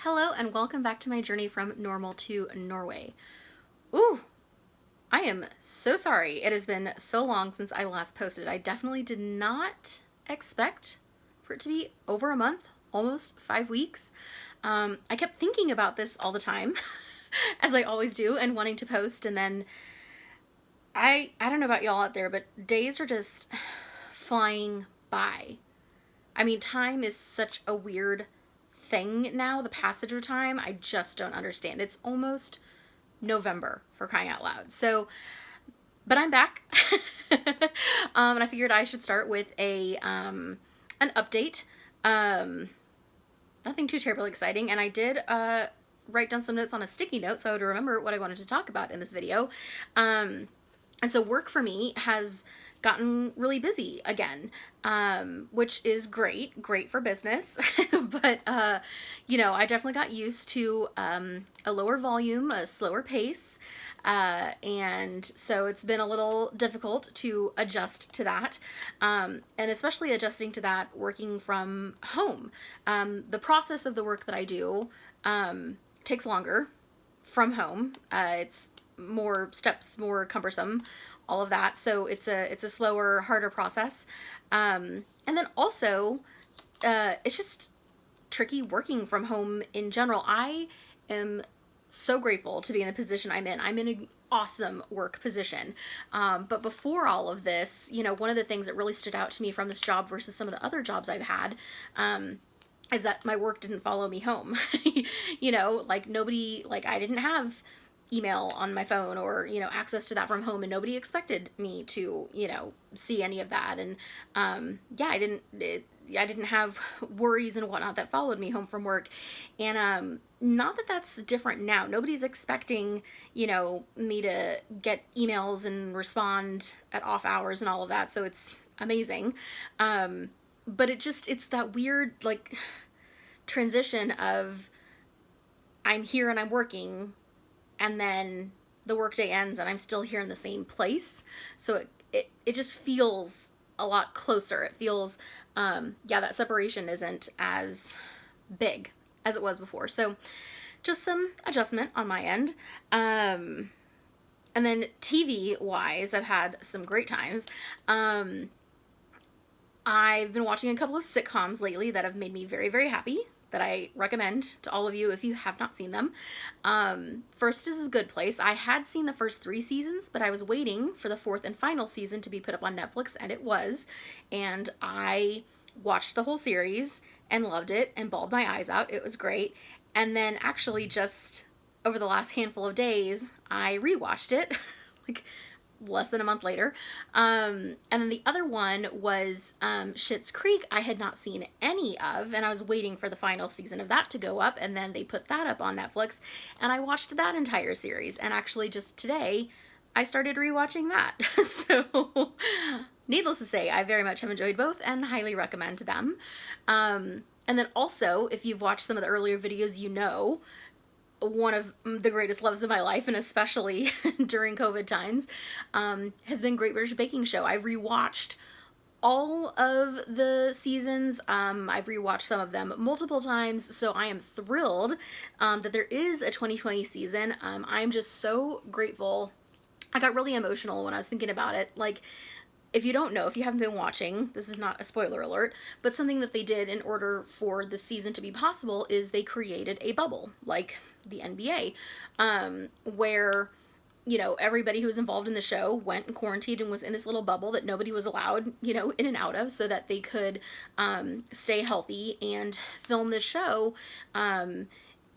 Hello and welcome back to my journey from normal to Norway. Ooh, I am so sorry. It has been so long since I last posted. I definitely did not expect for it to be over a month, almost 5 weeks. I kept thinking about this all the time, as I always do, and wanting to post, and then I don't know about y'all out there, but days are just flying by. I mean, time is such a weird thing now, the passage of time. I just don't understand. It's almost November, for crying out loud. So, but I'm back. And I figured I should start with an update. Nothing too terribly exciting. And I did write down some notes on a sticky note so I would remember what I wanted to talk about in this video. And so work for me has gotten really busy again, which is great for business. But, I definitely got used to a lower volume, a slower pace. And so it's been a little difficult to adjust to that, and especially adjusting to that working from home. The process of the work that I do takes longer from home. It's more steps, more cumbersome, all of that. So it's a slower, harder process. And then also, it's just tricky working from home in general. I am so grateful to be in the position I'm in. I'm in an awesome work position. But before all of this, one of the things that really stood out to me from this job versus some of the other jobs I've had, is that my work didn't follow me home. I didn't have email on my phone or, access to that from home, and nobody expected me to, see any of that. And, I didn't have worries and whatnot that followed me home from work. And, not that that's different now. Nobody's expecting, me to get emails and respond at off hours and all of that. So it's amazing. But it's that weird, transition of I'm here and I'm working, and then the workday ends and I'm still here in the same place. So it just feels a lot closer. It feels, that separation isn't as big as it was before. So just some adjustment on my end. And then TV wise, I've had some great times. I've been watching a couple of sitcoms lately that have made me very, very happy, that I recommend to all of you if you have not seen them. First is The Good Place. I had seen the first 3 seasons, but I was waiting for the 4th and final season to be put up on Netflix, and it was. And I watched the whole series and loved it and bawled my eyes out. It was great. And then actually just over the last handful of days, I rewatched it, less than a month later. And then the other one was Schitt's Creek. I had not seen any of, and I was waiting for the final season of that to go up, and then they put that up on Netflix, and I watched that entire series. And actually just today, I started rewatching that. So, needless to say, I very much have enjoyed both and highly recommend them. And then also, if you've watched some of the earlier videos, one of the greatest loves of my life, and especially during COVID times, has been Great British Baking Show. I've rewatched all of the seasons. I've rewatched some of them multiple times, so I am thrilled that there is a 2020 season. I'm just so grateful. I got really emotional when I was thinking about it. If you don't know, if you haven't been watching, this is not a spoiler alert, but something that they did in order for the season to be possible is they created a bubble, like the NBA, where, everybody who was involved in the show went and quarantined and was in this little bubble that nobody was allowed, in and out of, so that they could stay healthy and film the show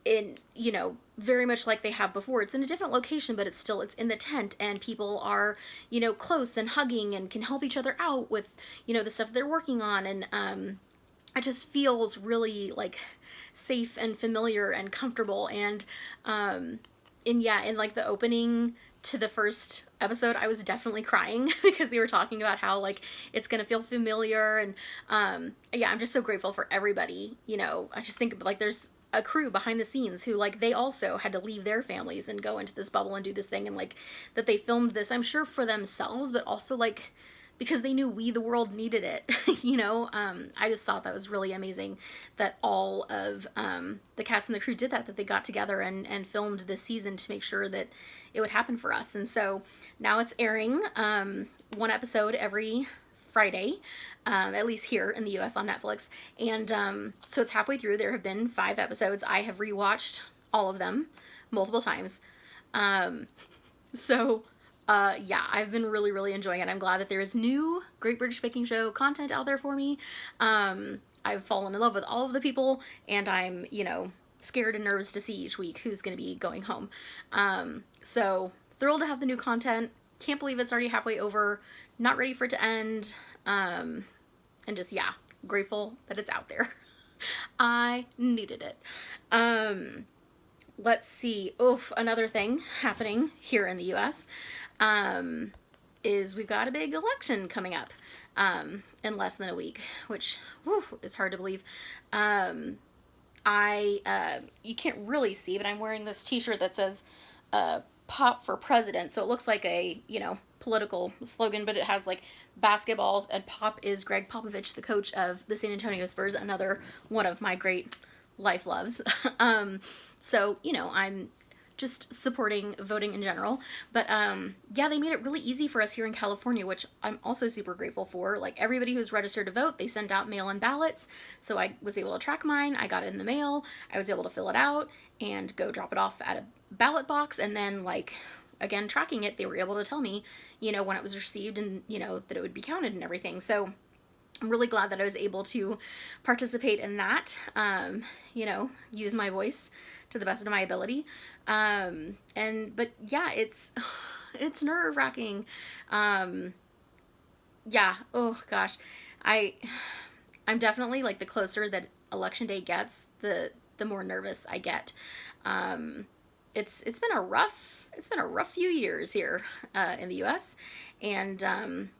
in, very much like they have before. It's in a different location, but it's in the tent, and people are, close and hugging and can help each other out with, the stuff they're working on. And it just feels really safe and familiar and comfortable. And in the opening to the first episode, I was definitely crying because they were talking about how it's gonna feel familiar. And I'm just so grateful for everybody. I just think there's a crew behind the scenes who they also had to leave their families and go into this bubble and do this thing, and that they filmed this, I'm sure, for themselves, but also because they knew we, the world, needed it. You know, I just thought that was really amazing that all of the cast and the crew did that, that they got together and filmed this season to make sure that it would happen for us. And so now it's airing one episode every Friday, at least here in the US on Netflix. And so it's halfway through. There have been 5 episodes. I have rewatched all of them multiple times. Yeah, I've been really, really enjoying it. I'm glad that there is new Great British Baking Show content out there for me. I've fallen in love with all of the people, and I'm, you know, scared and nervous to see each week who's going to be going home. So thrilled to have the new content. Can't believe it's already halfway over. Not ready for it to end. And just, yeah, grateful that it's out there. I needed it. Let's see. Another thing happening here in the US is we've got a big election coming up in less than a week, which is hard to believe. You can't really see, but I'm wearing this t-shirt that says Pop for President. So it looks like a, you know, political slogan, but it has like basketballs, and Pop is Greg Popovich, the coach of the San Antonio Spurs, another one of my great life loves. So, you know, I'm just supporting voting in general. But yeah, they made it really easy for us here in California, which I'm also super grateful for. Like, everybody who's registered to vote, they sent out mail-in ballots. So I was able to track mine. I got it in the mail. I was able to fill it out and go drop it off at a ballot box. And then, like, again, tracking it, they were able to tell me, you know, when it was received and, you know, that it would be counted and everything. So I'm really glad that I was able to participate in that, you know, use my voice to the best of my ability. But yeah, it's nerve-wracking. Yeah, oh gosh. I'm definitely, like, the closer that election day gets, the more nervous I get. It's been a rough few years here in the US, and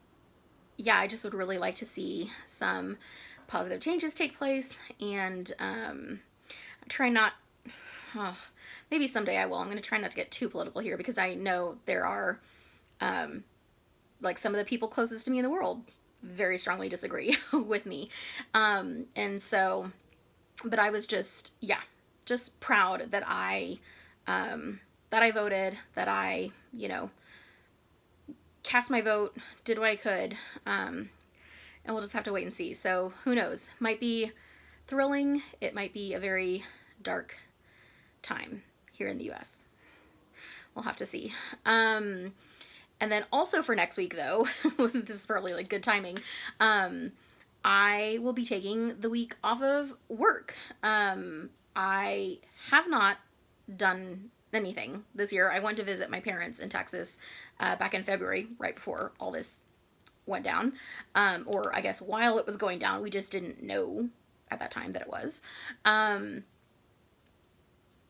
yeah, I just would really like to see some positive changes take place, and try not, maybe someday I will. I'm going to try not to get too political here, because I know there are, like, some of the people closest to me in the world very strongly disagree with me. And so, but I was just, yeah, just proud that I voted, that I, you know, cast my vote, did what I could, and we'll just have to wait and see. So who knows? Might be thrilling. It might be a very dark time here in the US. We'll have to see. And then also for next week, though, this is probably, like, good timing, I will be taking the week off of work. I have not done anything this year. I went to visit my parents in Texas back in February, right before all this went down. Or I guess while it was going down, we just didn't know at that time that it was.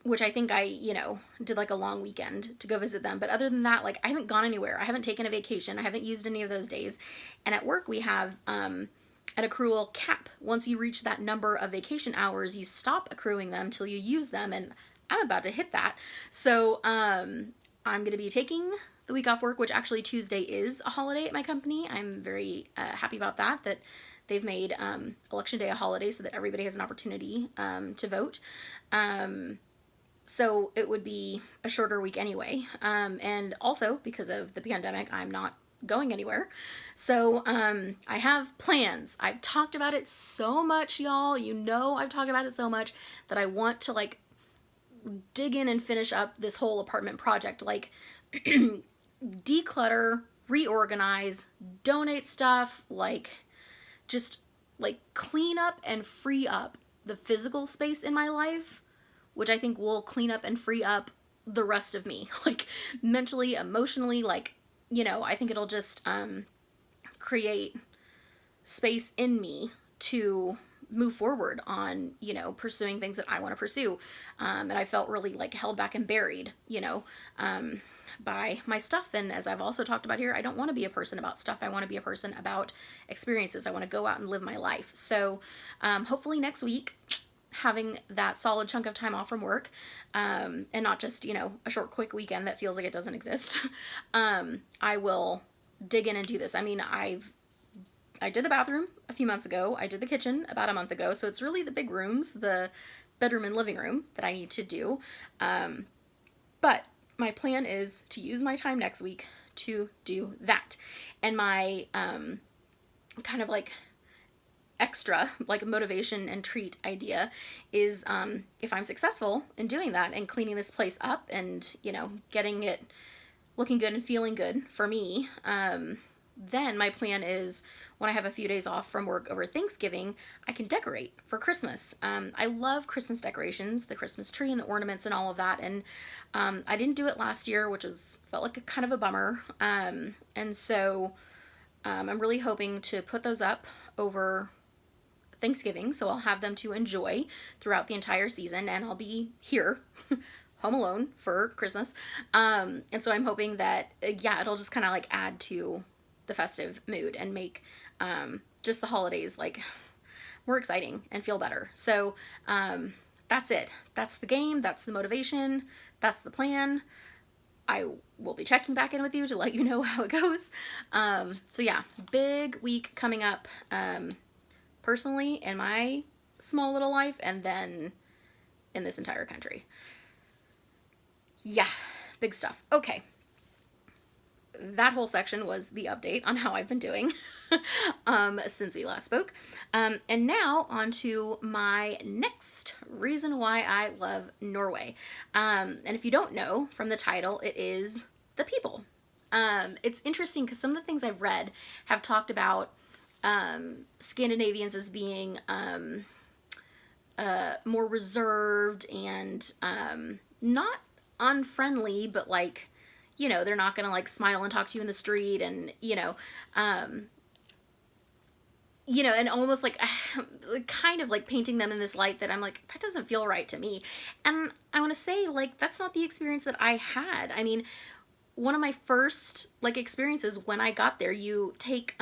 Which I think I, you know, did like a long weekend to go visit them. But other than that, like, I haven't gone anywhere. I haven't taken a vacation. I haven't used any of those days. And at work we have an accrual cap. Once you reach that number of vacation hours, you stop accruing them till you use them. And I'm about to hit that. So I'm going to be taking the week off work, which actually Tuesday is a holiday at my company. I'm very happy about that they've made Election Day a holiday so that everybody has an opportunity to vote. So it would be a shorter week anyway. And also, because of the pandemic, I'm not going anywhere. So I have plans. I've talked about it so much, y'all. You know, I've talked about it so much that I want to, like, dig in and finish up this whole apartment project. Like, declutter, reorganize, donate stuff, like, just, like, clean up and free up the physical space in my life, which I think will clean up and free up the rest of me, like, mentally, emotionally, like, you know, I think it'll just create space in me to move forward on, you know, pursuing things that I want to pursue. And I felt really, like, held back and buried, you know, by my stuff. And as I've also talked about here, I don't want to be a person about stuff. I want to be a person about experiences. I want to go out and live my life. So hopefully next week, having that solid chunk of time off from work, and not just, you know, a short, quick weekend that feels like it doesn't exist, I will dig in and do this. I mean, I've I did the bathroom a few months ago. I did the kitchen about a month ago. So it's really the big rooms, the bedroom and living room, that I need to do. But my plan is to use my time next week to do that. And my kind of like extra like motivation and treat idea is if I'm successful in doing that and cleaning this place up and, you know, getting it looking good and feeling good for me, then my plan is when I have a few days off from work over Thanksgiving, I can decorate for Christmas. I love Christmas decorations, the Christmas tree and the ornaments and all of that. And I didn't do it last year, which felt like a kind of a bummer. And so I'm really hoping to put those up over Thanksgiving, so I'll have them to enjoy throughout the entire season, and I'll be here home alone for Christmas. And so I'm hoping that, yeah, it'll just kind of like add to the festive mood and make just the holidays like more exciting and feel better. So that's it. That's the game. That's the motivation. That's the plan. I will be checking back in with you to let you know how it goes. So yeah, big week coming up. Personally in my small little life, and then in this entire country. Yeah, big stuff. Okay. That whole section was the update on how I've been doing since we last spoke. And now on to my next reason why I love Norway. And if you don't know from the title, it is the people. It's interesting because some of the things I've read have talked about Scandinavians as being more reserved and not unfriendly, but like, you know, they're not gonna like smile and talk to you in the street, and and almost like kind of like painting them in this light that I'm like, that doesn't feel right to me. And I want to say, like, that's not the experience that I had. I mean, one of my first like experiences when I got there, you take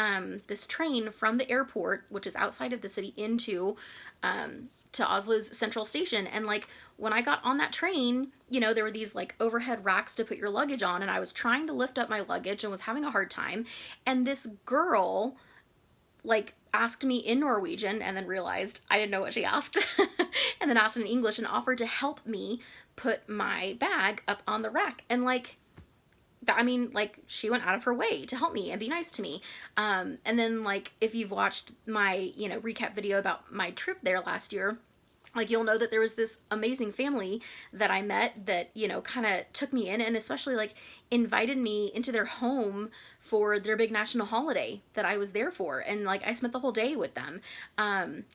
this train from the airport, which is outside of the city, into to Oslo's central station. And like when I got on that train, you know, there were these like overhead racks to put your luggage on, and I was trying to lift up my luggage and was having a hard time. And this girl like asked me in Norwegian, and then realized I didn't know what she asked, and then asked in English and offered to help me put my bag up on the rack. And like, I mean, like, she went out of her way to help me and be nice to me. And then, like, if you've watched my, recap video about my trip there last year, like, you'll know that there was this amazing family that I met that, kind of took me in, and especially, like, invited me into their home for their big national holiday that I was there for. And, like, I spent the whole day with them.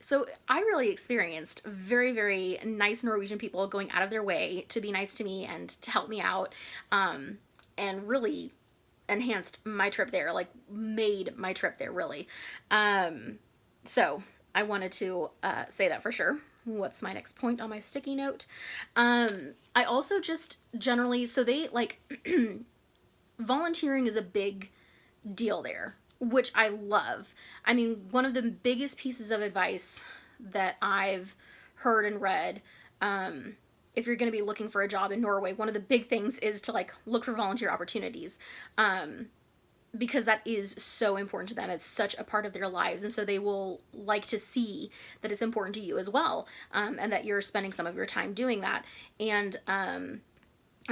So I really experienced very, very nice Norwegian people going out of their way to be nice to me and to help me out. And really enhanced my trip there, like made my trip there really. So I wanted to say that for sure. What's my next point on my sticky note? I also just generally, so they like, volunteering is a big deal there, which I love. I mean, one of the biggest pieces of advice that I've heard and read, if you're going to be looking for a job in Norway, one of the big things is to like look for volunteer opportunities, because that is so important to them. It's such a part of their lives, and so they will like to see that it's important to you as well, and that you're spending some of your time doing that. And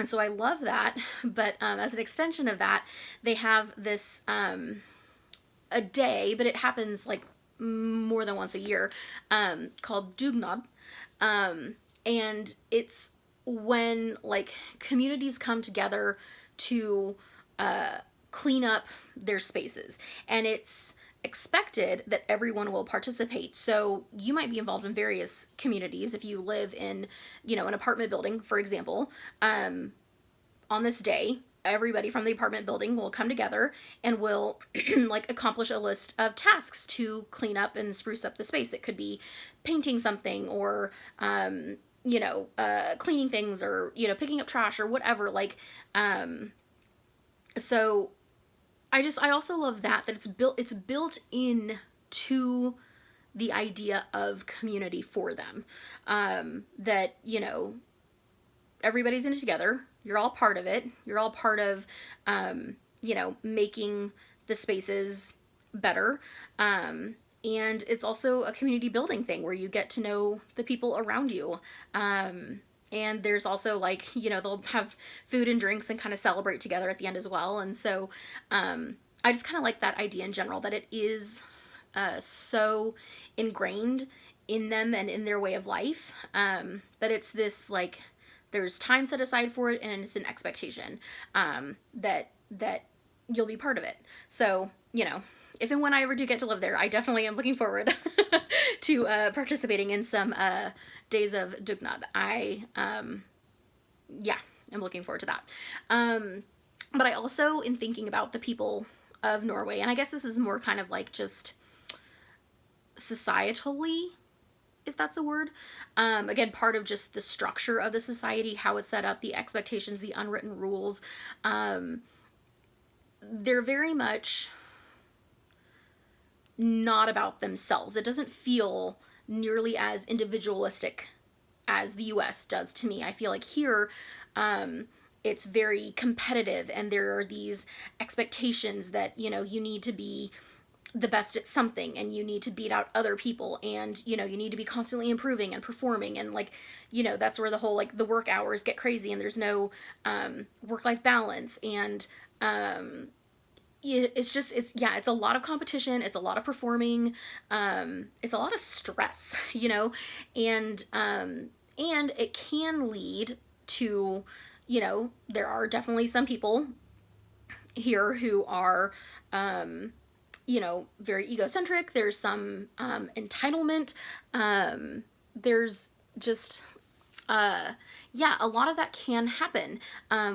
so I love that. But as an extension of that, they have this a day, but it happens like more than once a year, called Dugnad. And it's when like communities come together to clean up their spaces, and it's expected that everyone will participate. So you might be involved in various communities if you live in, an apartment building, for example. On this day, everybody from the apartment building will come together and will like accomplish a list of tasks to clean up and spruce up the space. It could be painting something, or cleaning things, or, picking up trash or whatever. Like, so I also love that it's built in to the idea of community for them. That, everybody's in it together. You're all part of it. You're all part of, making the spaces better. And it's also a community building thing where you get to know the people around you. And there's also like, they'll have food and drinks and kind of celebrate together at the end as well. And so I just kind of like that idea in general, that it is so ingrained in them and in their way of life, that it's this like, there's time set aside for it, and it's an expectation that you'll be part of it. So, if and when I ever do get to live there, I definitely am looking forward to participating in some days of dugnad. Yeah, I'm looking forward to that. But I also, in thinking about the people of Norway, and I guess this is more kind of like just societally, if that's a word. Again, part of just the structure of the society, how it's set up, the expectations, the unwritten rules. They're very much not about themselves. It doesn't feel nearly as individualistic as the US does to me. I feel like here, it's very competitive, and there are these expectations that, you need to be the best at something, and you need to beat out other people, and you need to be constantly improving and performing, and like, that's where the whole like the work hours get crazy, and there's no work-life balance, and it's a lot of competition, it's a lot of performing, it's a lot of stress, and it can lead to, there are definitely some people here who are very egocentric. There's some entitlement. There's just a lot of that can happen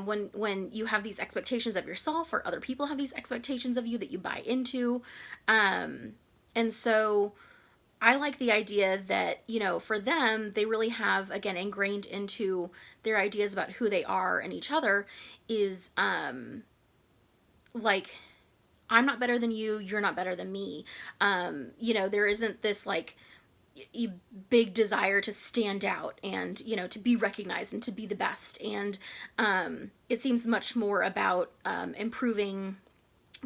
when you have these expectations of yourself, or other people have these expectations of you that you buy into. And so I like the idea that, for them, they really have, again, ingrained into their ideas about who they are and each other is like, I'm not better than you, you're not better than me. There isn't this like big desire to stand out and, to be recognized and to be the best. And it seems much more about improving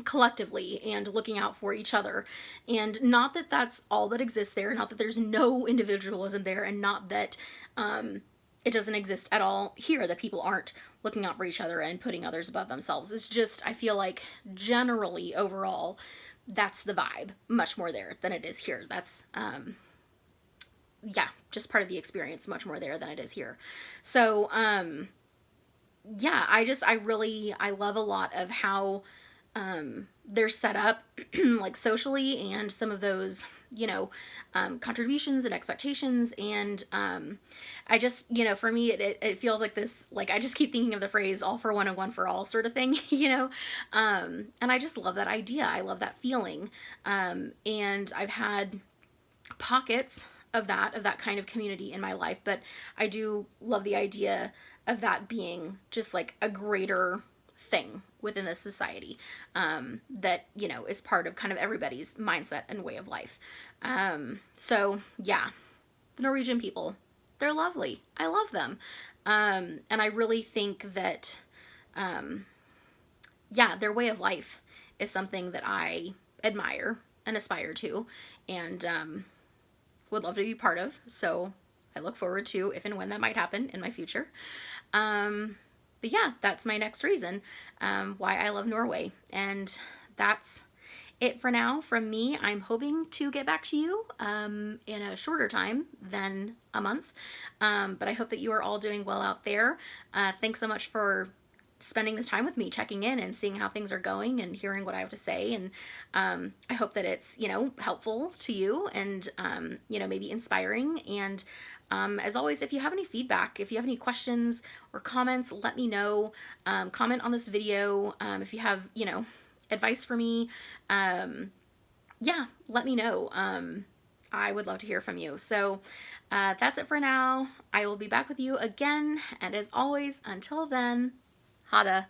collectively and looking out for each other. And not that that's all that exists there, not that there's no individualism there, and not that it doesn't exist at all here, that people aren't looking out for each other and putting others above themselves. It's just, I feel like generally overall, that's the vibe much more there than it is here. That's just part of the experience much more there than it is here. So I love a lot of how they're set up like socially, and some of those contributions and expectations. And I just, for me, it feels like this, like, I just keep thinking of the phrase all for one and one for all sort of thing, and I just love that idea. I love that feeling. And I've had pockets of that kind of community in my life, but I do love the idea of that being just like a greater thing within this society, that, is part of kind of everybody's mindset and way of life. So yeah, the Norwegian people, they're lovely. I love them. And I really think that, their way of life is something that I admire and aspire to, and would love to be part of. So I look forward to if and when that might happen in my future. But yeah, that's my next reason why I love Norway. And that's it for now from me. I'm hoping to get back to you in a shorter time than a month. But I hope that you are all doing well out there. Thanks so much for spending this time with me, checking in and seeing how things are going and hearing what I have to say. And I hope that it's, helpful to you and, maybe inspiring. And as always, if you have any feedback, if you have any questions or comments, let me know. Comment on this video. If you have, advice for me, let me know. I would love to hear from you. So that's it for now. I will be back with you again. And as always, until then, ha det.